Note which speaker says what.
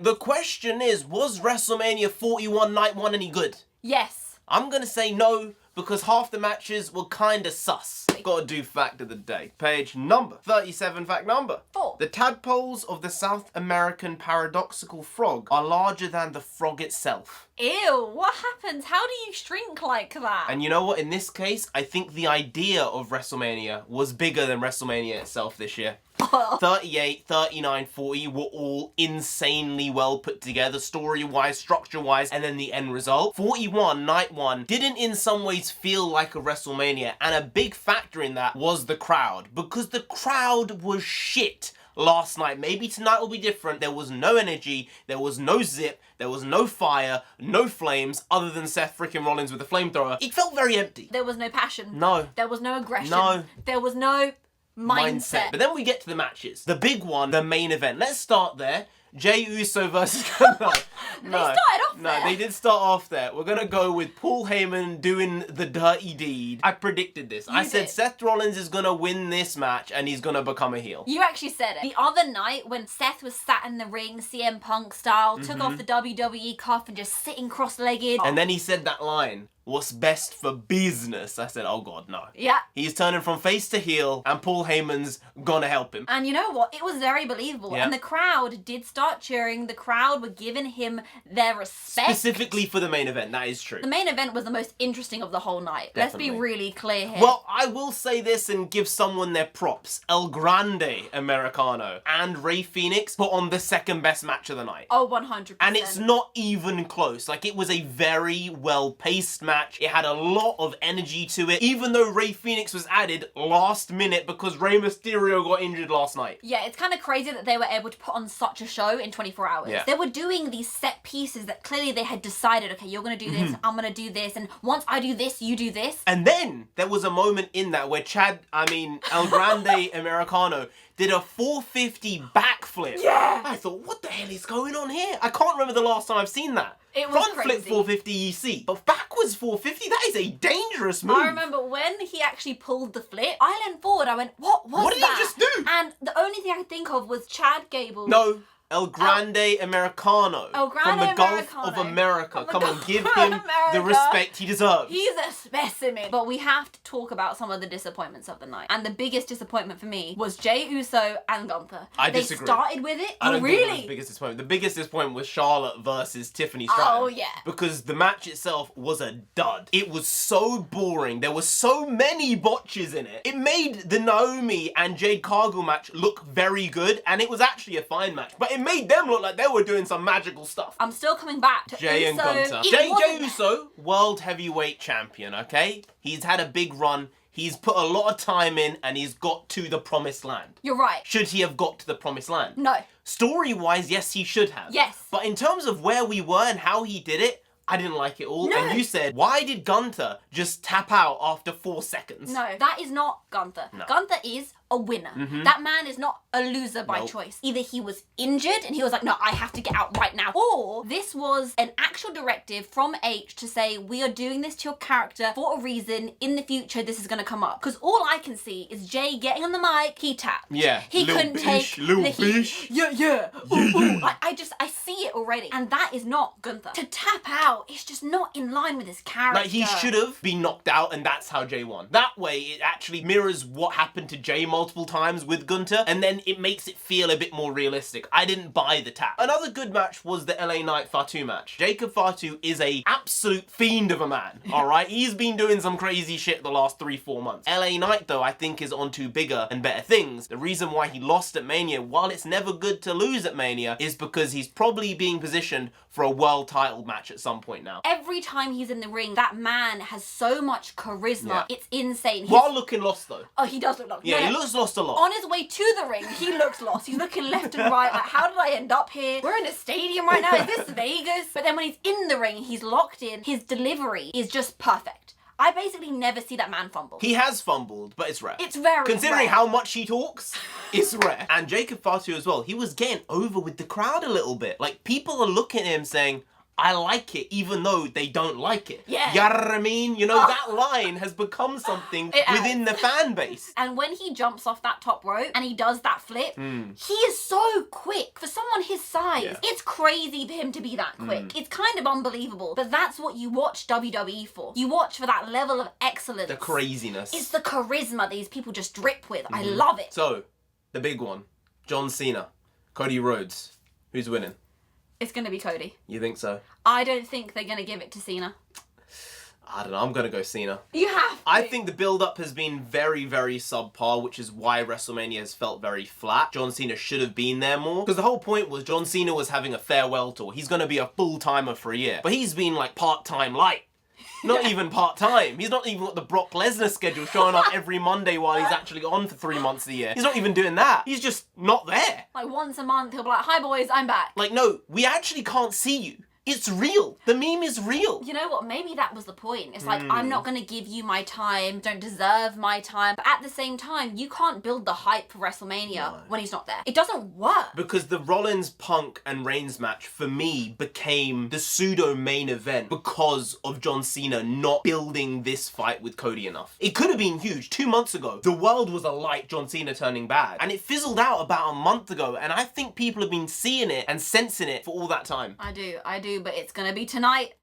Speaker 1: The question is, was WrestleMania 41 Night 1 any good?
Speaker 2: Yes.
Speaker 1: I'm gonna say no, because half the matches were kinda sus. Gotta do fact of the day. Page number 37, fact number
Speaker 2: 4.
Speaker 1: The tadpoles of the South American paradoxical frog are larger than the frog itself.
Speaker 2: Ew, what happens? How do you shrink like that?
Speaker 1: And you know what? In this case, I think the idea of WrestleMania was bigger than WrestleMania itself this year. 38, 39, 40 were all insanely well put together, story-wise, structure-wise, and then the end result. 41, Night 1, didn't in some ways feel like a WrestleMania, and a big factor in that was the crowd, because the crowd was shit last night. Maybe tonight will be different. There was no energy, there was no zip, there was no fire, no flames, other than Seth freaking Rollins with a flamethrower. It felt very empty.
Speaker 2: There was no passion.
Speaker 1: No.
Speaker 2: There was no aggression.
Speaker 1: No.
Speaker 2: There was no mindset.
Speaker 1: But then we get to the matches. The big one, the main event. Let's start there. Jey Uso versus... no.
Speaker 2: They started off there.
Speaker 1: No, they did start off there. We're gonna go with Paul Heyman doing the dirty deed. I predicted this. I said
Speaker 2: did.
Speaker 1: Seth Rollins is gonna win this match and he's gonna become a heel.
Speaker 2: You actually said it. The other night when Seth was sat in the ring, CM Punk style, took off the WWE cuff and just sitting cross-legged.
Speaker 1: And then he said that line, "What's best for business?" I said, oh god, no.
Speaker 2: Yeah.
Speaker 1: He's turning from face to heel and Paul Heyman's gonna help him.
Speaker 2: And you know what? It was very believable.
Speaker 1: Yeah.
Speaker 2: And the crowd did start cheering. The crowd were giving him their respect.
Speaker 1: Specifically for the main event, that is true.
Speaker 2: The main event was the most interesting of the whole night. Let's be
Speaker 1: Definitely.
Speaker 2: really clear here.
Speaker 1: Well, I will say this and give someone their props. El Grande Americano and Rey Fenix put on the second best match of the night.
Speaker 2: oh, 100%.
Speaker 1: And it's not even close. Like, it was a very well-paced match. It had a lot of energy to it, even though Rey Fenix was added last minute because Rey Mysterio got injured last night.
Speaker 2: Yeah, it's kind of crazy that they were able to put on such a show in 24 hours.
Speaker 1: Yeah.
Speaker 2: They were doing these set pieces that clearly they had decided, okay, you're going to do this, I'm going to do this, and once I do this, you do this.
Speaker 1: And then there was a moment in that where El Grande Americano did a 450 backflip.
Speaker 2: Yeah!
Speaker 1: I thought, what the hell is going on here? I can't remember the last time I've seen that.
Speaker 2: It was
Speaker 1: Front flip
Speaker 2: crazy.
Speaker 1: 450 you see, but backwards 450, that is a dangerous move.
Speaker 2: I remember when he actually pulled the flip, I leaned forward, I went, what was that?
Speaker 1: What did he just do?
Speaker 2: And the only thing I could think of was Chad Gable.
Speaker 1: No. El Grande Americano.
Speaker 2: El Grande
Speaker 1: from the Gulf
Speaker 2: Americano.
Speaker 1: of America.
Speaker 2: From the
Speaker 1: Come on,
Speaker 2: Gulf
Speaker 1: give
Speaker 2: of
Speaker 1: him the
Speaker 2: America.
Speaker 1: respect he deserves.
Speaker 2: He's a specimen. But we have to talk about some of the disappointments of the night. And the biggest disappointment for me was Jey Uso and Gunther.
Speaker 1: I
Speaker 2: they
Speaker 1: disagree.
Speaker 2: started with it.
Speaker 1: I don't think that was
Speaker 2: Really?
Speaker 1: the biggest disappointment. The biggest disappointment was Charlotte versus Tiffany Stratton.
Speaker 2: Oh, yeah.
Speaker 1: Because the match itself was a dud. It was so boring. There were so many botches in it. It made the Naomi and Jade Cargill match look very good, and it was actually a fine match. But it made them look like they were doing some magical stuff.
Speaker 2: I'm still coming back to
Speaker 1: Jey and
Speaker 2: Uso.
Speaker 1: Gunther.
Speaker 2: It
Speaker 1: Jey
Speaker 2: wasn't-
Speaker 1: Uso, world heavyweight champion, okay? He's had a big run. He's put a lot of time in and he's got to the promised land.
Speaker 2: You're right.
Speaker 1: Should he have got to the promised land?
Speaker 2: No.
Speaker 1: Story-wise, yes, he should have.
Speaker 2: Yes.
Speaker 1: But in terms of where we were and how he did it, I didn't like it all.
Speaker 2: No.
Speaker 1: And you said, why did Gunther just tap out after 4 seconds?
Speaker 2: No, that is not Gunther.
Speaker 1: No.
Speaker 2: Gunther is a winner. That man is not a loser by
Speaker 1: Nope.
Speaker 2: choice. Either he was injured and he was like, no, I have to get out right now. Or this was an actual directive from H to say, we are doing this to your character for a reason. In the future, this is going to come up. Because all I can see is Jay getting on the mic, he tapped.
Speaker 1: Yeah,
Speaker 2: He
Speaker 1: little
Speaker 2: couldn't
Speaker 1: bish,
Speaker 2: take
Speaker 1: little
Speaker 2: the heat.
Speaker 1: bish.
Speaker 2: Yeah. Ooh, ooh. I see it already. And that is not Gunther. To tap out, it's just not in line with his character.
Speaker 1: Like, he should have been knocked out and that's how Jay won. That way, it actually mirrors what happened to Jay multiple times with Gunther, and then it makes it feel a bit more realistic. I didn't buy the tap. Another good match was the LA Knight Fatu match. Jacob Fatu is a absolute fiend of a man, alright? He's been doing some crazy shit the last 3-4 months. LA Knight, though, I think is on to bigger and better things. The reason why he lost at Mania, while it's never good to lose at Mania, is because he's probably being positioned for a world title match at some point now.
Speaker 2: Every time he's in the ring, that man has so much charisma.
Speaker 1: Yeah.
Speaker 2: It's insane.
Speaker 1: While looking lost, though.
Speaker 2: Oh, he does look lost.
Speaker 1: Yeah,
Speaker 2: No,
Speaker 1: he
Speaker 2: no.
Speaker 1: looks lost a lot.
Speaker 2: On his way to the ring, he looks lost. He's looking left and right, like, how did I end up here? We're in a stadium right now. Is this Vegas? But then when he's in the ring, he's locked in. His delivery is just perfect. I basically never see that man fumble.
Speaker 1: He has fumbled, but it's rare.
Speaker 2: It's very
Speaker 1: Considering
Speaker 2: rare.
Speaker 1: how much he talks, it's rare. And Jacob Fatu as well, he was getting over with the crowd a little bit. Like, people are looking at him saying, I like it even though they don't like it.
Speaker 2: Yeah.
Speaker 1: You know what I mean? You know, that line has become something within the fan base.
Speaker 2: And when he jumps off that top rope and he does that flip, he is so quick. For someone his size, it's crazy for him to be that quick. It's kind of unbelievable. But that's what you watch WWE for. You watch for that level of excellence.
Speaker 1: The craziness.
Speaker 2: It's the charisma these people just drip with. I love it.
Speaker 1: So, the big one. John Cena. Cody Rhodes. Who's winning?
Speaker 2: It's going to be Cody.
Speaker 1: You think so?
Speaker 2: I don't think they're going to give it to Cena.
Speaker 1: I don't know. I'm going to go Cena.
Speaker 2: You have to.
Speaker 1: I think the build-up has been very, very subpar, which is why WrestleMania has felt very flat. John Cena should have been there more. Because the whole point was John Cena was having a farewell tour. He's going to be a full-timer for a year. But he's been like part-time light. Not even part-time. He's not even got the Brock Lesnar schedule showing up every Monday while he's actually on for 3 months a year. He's not even doing that. He's just not there.
Speaker 2: Like once a month, he'll be like, "Hi boys, I'm back."
Speaker 1: Like, no, we actually can't see you. It's real. The meme is real.
Speaker 2: You know what? Maybe that was the point. It's like, I'm not going to give you my time, don't deserve my time. But at the same time, you can't build the hype for WrestleMania when he's not there. It doesn't work.
Speaker 1: Because the Rollins, Punk, and Reigns match, for me, became the pseudo-main event because of John Cena not building this fight with Cody enough. It could have been huge. 2 months ago, the world was alight John Cena turning bad. And it fizzled out about a month ago. And I think people have been seeing it and sensing it for all that time.
Speaker 2: I do, but it's gonna be tonight.